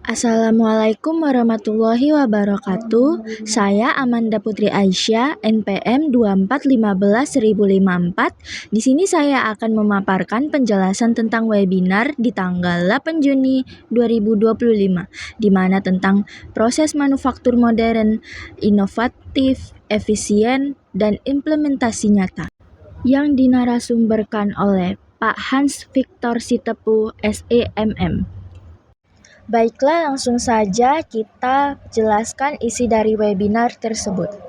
Assalamualaikum warahmatullahi wabarakatuh. Saya Amanda Putri Aisyah, NPM 2415-1054. Di sini saya akan memaparkan penjelasan tentang webinar di tanggal 8 Juni 2025, di mana tentang proses manufaktur modern, inovatif, efisien, dan implementasi nyata, yang dinarasumberkan oleh Pak Hans Victor Sitepu, SEMM. Baiklah, langsung saja kita jelaskan isi dari webinar tersebut.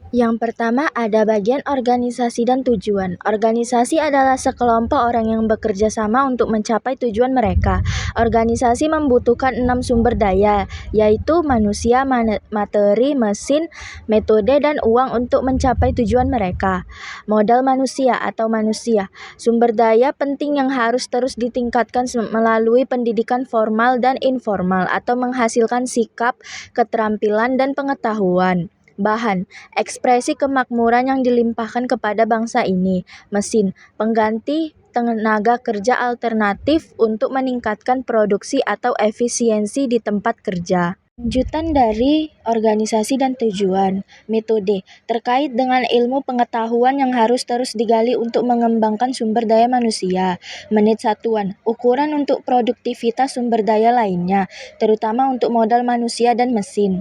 Yang pertama ada bagian organisasi dan tujuan. Organisasi adalah sekelompok orang yang bekerja sama untuk mencapai tujuan mereka. Organisasi membutuhkan 6 sumber daya, yaitu manusia, materi, mesin, metode, dan uang untuk mencapai tujuan mereka. Modal manusia atau manusia, sumber daya penting yang harus terus ditingkatkan melalui pendidikan formal dan informal atau menghasilkan sikap, keterampilan, dan pengetahuan. Bahan, ekspresi kemakmuran yang dilimpahkan kepada bangsa ini. Mesin, pengganti tenaga kerja alternatif untuk meningkatkan produksi atau efisiensi di tempat kerja. Lanjutan dari organisasi dan tujuan. Metode, terkait dengan ilmu pengetahuan yang harus terus digali untuk mengembangkan sumber daya manusia. Menit satuan, ukuran untuk produktivitas sumber daya lainnya, terutama untuk modal manusia dan mesin.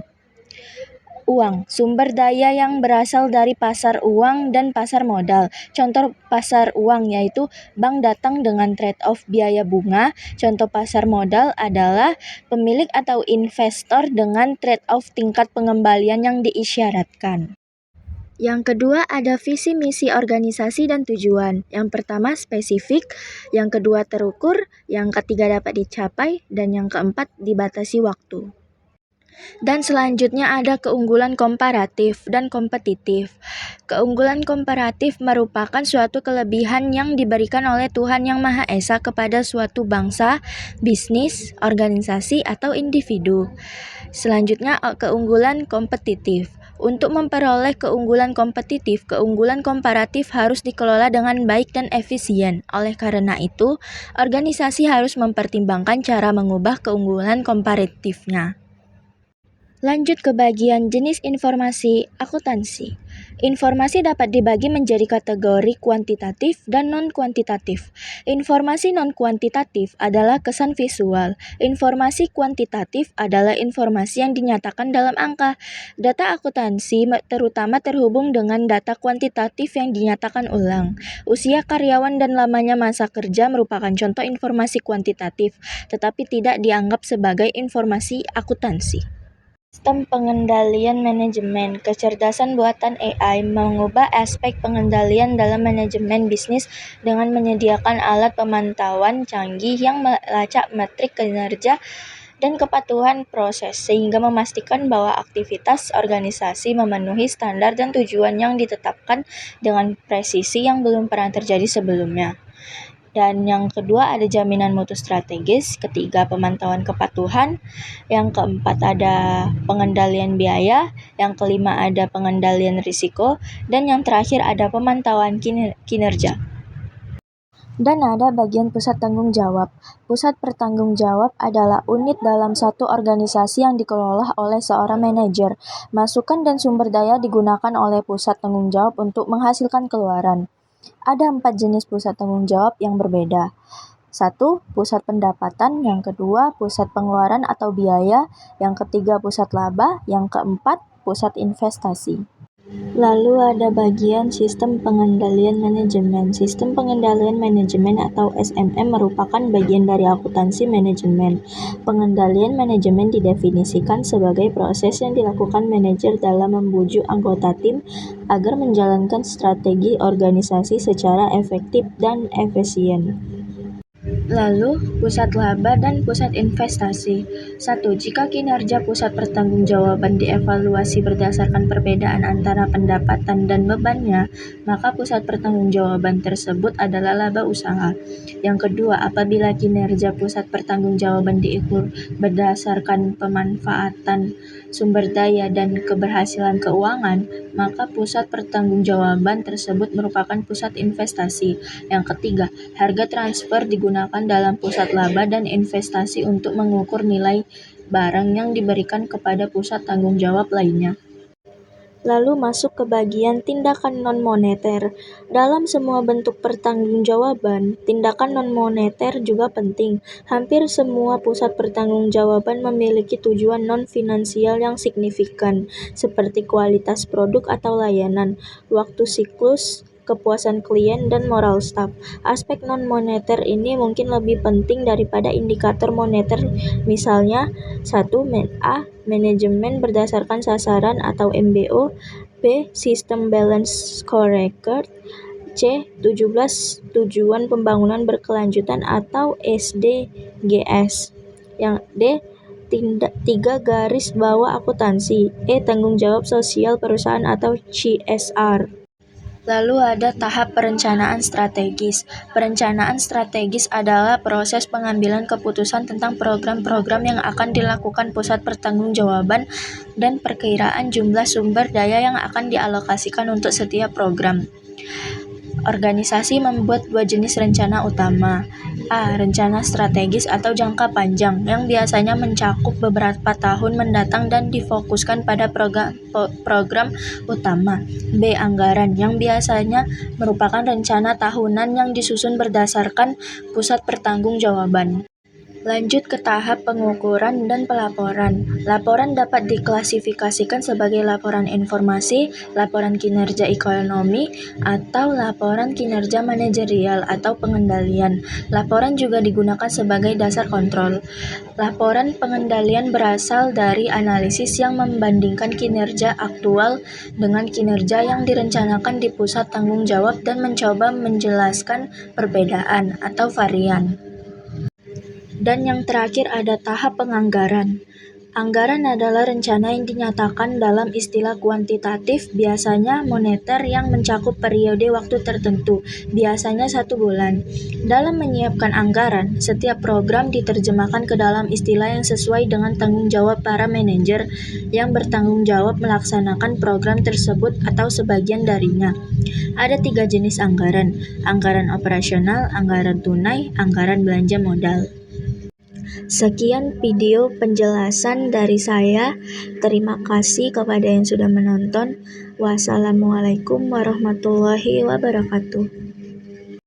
Uang, sumber daya yang berasal dari pasar uang dan pasar modal. Contoh pasar uang yaitu bank datang dengan trade-off biaya bunga. Contoh pasar modal adalah pemilik atau investor dengan trade-off tingkat pengembalian yang diisyaratkan. Yang kedua ada visi misi organisasi dan tujuan. Yang pertama spesifik, yang kedua terukur, yang ketiga dapat dicapai, dan yang keempat dibatasi waktu. Dan selanjutnya ada keunggulan komparatif dan kompetitif. Keunggulan komparatif merupakan suatu kelebihan yang diberikan oleh Tuhan Yang Maha Esa kepada suatu bangsa, bisnis, organisasi, atau individu. Selanjutnya keunggulan kompetitif. Untuk memperoleh keunggulan kompetitif, keunggulan komparatif harus dikelola dengan baik dan efisien. Oleh karena itu, organisasi harus mempertimbangkan cara mengubah keunggulan komparatifnya. Lanjut ke bagian jenis informasi akuntansi. Informasi dapat dibagi menjadi kategori kuantitatif dan non-kuantitatif. Informasi non-kuantitatif adalah kesan visual. Informasi kuantitatif adalah informasi yang dinyatakan dalam angka. Data akuntansi terutama terhubung dengan data kuantitatif yang dinyatakan ulang. Usia karyawan dan lamanya masa kerja merupakan contoh informasi kuantitatif, tetapi tidak dianggap sebagai informasi akuntansi. Sistem pengendalian manajemen, kecerdasan buatan AI mengubah aspek pengendalian dalam manajemen bisnis dengan menyediakan alat pemantauan canggih yang melacak metrik kinerja dan kepatuhan proses, sehingga memastikan bahwa aktivitas organisasi memenuhi standar dan tujuan yang ditetapkan dengan presisi yang belum pernah terjadi sebelumnya. Dan yang kedua ada jaminan mutu strategis, ketiga pemantauan kepatuhan, yang keempat ada pengendalian biaya, yang kelima ada pengendalian risiko, dan yang terakhir ada pemantauan kinerja. Dan ada bagian pusat tanggung jawab. Pusat bertanggung jawab adalah unit dalam satu organisasi yang dikelola oleh seorang manajer. Masukan dan sumber daya digunakan oleh pusat tanggung jawab untuk menghasilkan keluaran. Ada 4 jenis pusat tanggung jawab yang berbeda. 1. Pusat pendapatan, yang kedua pusat pengeluaran atau biaya, yang ketiga pusat laba, yang keempat pusat investasi. Lalu ada bagian sistem pengendalian manajemen. Sistem pengendalian manajemen atau SMM merupakan bagian dari akuntansi manajemen. Pengendalian manajemen didefinisikan sebagai proses yang dilakukan manajer dalam membujuk anggota tim agar menjalankan strategi organisasi secara efektif dan efisien. Lalu, pusat laba dan pusat investasi. 1. Jika kinerja pusat pertanggungjawaban dievaluasi berdasarkan perbedaan antara pendapatan dan bebannya, maka pusat pertanggungjawaban tersebut adalah laba usaha. Yang kedua, apabila kinerja pusat pertanggungjawaban diukur berdasarkan pemanfaatan sumber daya dan keberhasilan keuangan, maka pusat pertanggungjawaban tersebut merupakan pusat investasi. Yang ketiga, harga transfer digunakan digunakan dalam pusat laba dan investasi untuk mengukur nilai barang yang diberikan kepada pusat tanggung jawab lainnya. Lalu masuk ke bagian tindakan non-moneter. Dalam semua bentuk pertanggungjawaban, tindakan non-moneter juga penting. Hampir semua pusat pertanggungjawaban memiliki tujuan non-finansial yang signifikan, seperti kualitas produk atau layanan, waktu siklus, kepuasan klien, dan moral staff. Aspek non-moneter ini mungkin lebih penting daripada indikator moneter, misalnya 1. A. Manajemen berdasarkan sasaran atau MBO. B. System Balance Scorecard. C. 17 Tujuan Pembangunan Berkelanjutan atau SDGs. Yang D. 3 Garis bawah akuntansi. E. Tanggung jawab sosial perusahaan atau CSR. Lalu ada tahap perencanaan strategis. Perencanaan strategis adalah proses pengambilan keputusan tentang program-program yang akan dilakukan pusat pertanggungjawaban dan perkiraan jumlah sumber daya yang akan dialokasikan untuk setiap program. Organisasi membuat 2 jenis rencana utama. A. Rencana strategis atau jangka panjang yang biasanya mencakup beberapa tahun mendatang dan difokuskan pada program utama. B. Anggaran yang biasanya merupakan rencana tahunan yang disusun berdasarkan pusat pertanggungjawaban. Lanjut ke tahap pengukuran dan pelaporan. Laporan dapat diklasifikasikan sebagai laporan informasi, laporan kinerja ekonomi, atau laporan kinerja manajerial atau pengendalian. Laporan juga digunakan sebagai dasar kontrol. Laporan pengendalian berasal dari analisis yang membandingkan kinerja aktual dengan kinerja yang direncanakan di pusat tanggung jawab dan mencoba menjelaskan perbedaan atau varian. Dan yang terakhir ada tahap penganggaran. Anggaran adalah rencana yang dinyatakan dalam istilah kuantitatif, biasanya moneter, yang mencakup periode waktu tertentu, biasanya 1 bulan. Dalam menyiapkan anggaran, setiap program diterjemahkan ke dalam istilah yang sesuai dengan tanggung jawab para manajer yang bertanggung jawab melaksanakan program tersebut atau sebagian darinya. Ada 3 jenis anggaran: anggaran operasional, anggaran tunai, anggaran belanja modal. Sekian video penjelasan dari saya. Terima kasih kepada yang sudah menonton. Wassalamualaikum warahmatullahi wabarakatuh.